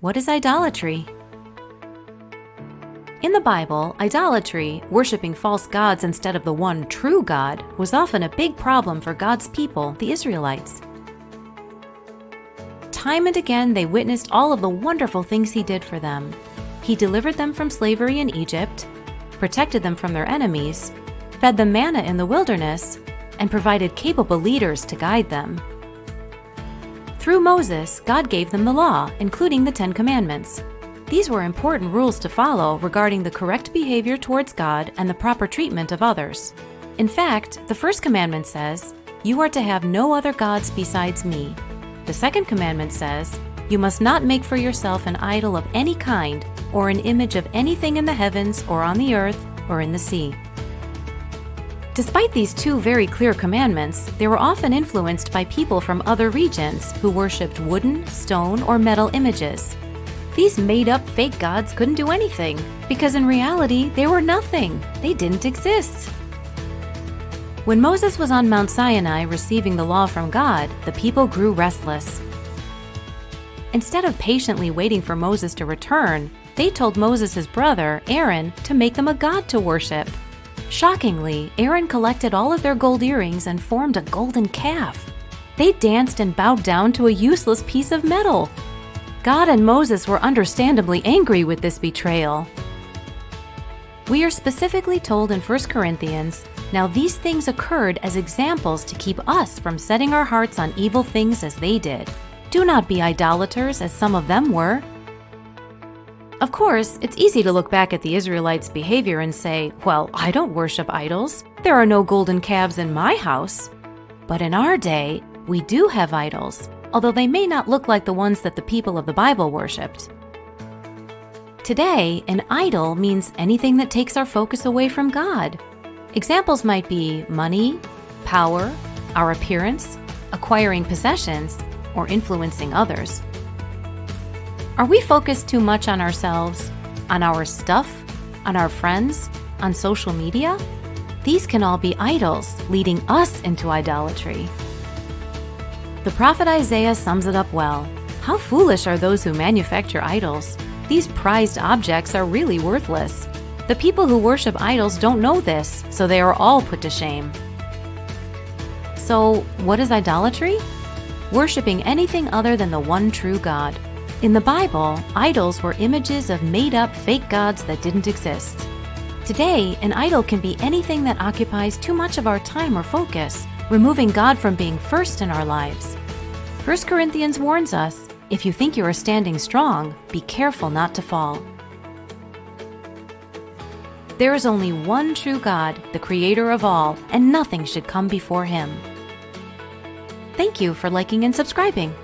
What is idolatry? In the Bible, idolatry, worshiping false gods instead of the one true God, was often a big problem for God's people, the Israelites. Time and again, they witnessed all of the wonderful things He did for them. He delivered them from slavery in Egypt, protected them from their enemies, fed them manna in the wilderness, and provided capable leaders to guide them. Through Moses, God gave them the law, including the Ten Commandments. These were important rules to follow regarding the correct behavior towards God and the proper treatment of others. In fact, the First Commandment says, "You are to have no other gods besides me." The Second Commandment says, "You must not make for yourself an idol of any kind or an image of anything in the heavens or on the earth or in the sea." Despite these two very clear commandments, they were often influenced by people from other regions who worshipped wooden, stone, or metal images. These made-up fake gods couldn't do anything, because in reality, they were nothing. They didn't exist. When Moses was on Mount Sinai receiving the law from God, the people grew restless. Instead of patiently waiting for Moses to return, they told Moses' brother, Aaron, to make them a god to worship. Shockingly, Aaron collected all of their gold earrings and formed a golden calf. They danced and bowed down to a useless piece of metal. God and Moses were understandably angry with this betrayal. We are specifically told in 1 Corinthians, "Now these things occurred as examples to keep us from setting our hearts on evil things as they did. Do not be idolaters as some of them were." Of course, it's easy to look back at the Israelites' behavior and say, "Well, I don't worship idols. There are no golden calves in my house." But in our day, we do have idols, although they may not look like the ones that the people of the Bible worshipped. Today, an idol means anything that takes our focus away from God. Examples might be money, power, our appearance, acquiring possessions, or influencing others. Are we focused too much on ourselves, on our stuff, on our friends, on social media? These can all be idols, leading us into idolatry. The prophet Isaiah sums it up well. How foolish are those who manufacture idols? These prized objects are really worthless. The people who worship idols don't know this, so they are all put to shame. So, what is idolatry? Worshipping anything other than the one true God. In the Bible, idols were images of made-up fake gods that didn't exist. Today, an idol can be anything that occupies too much of our time or focus, removing God from being first in our lives. 1 Corinthians warns us, if you think you are standing strong, be careful not to fall. There is only one true God, the Creator of all, and nothing should come before Him. Thank you for liking and subscribing.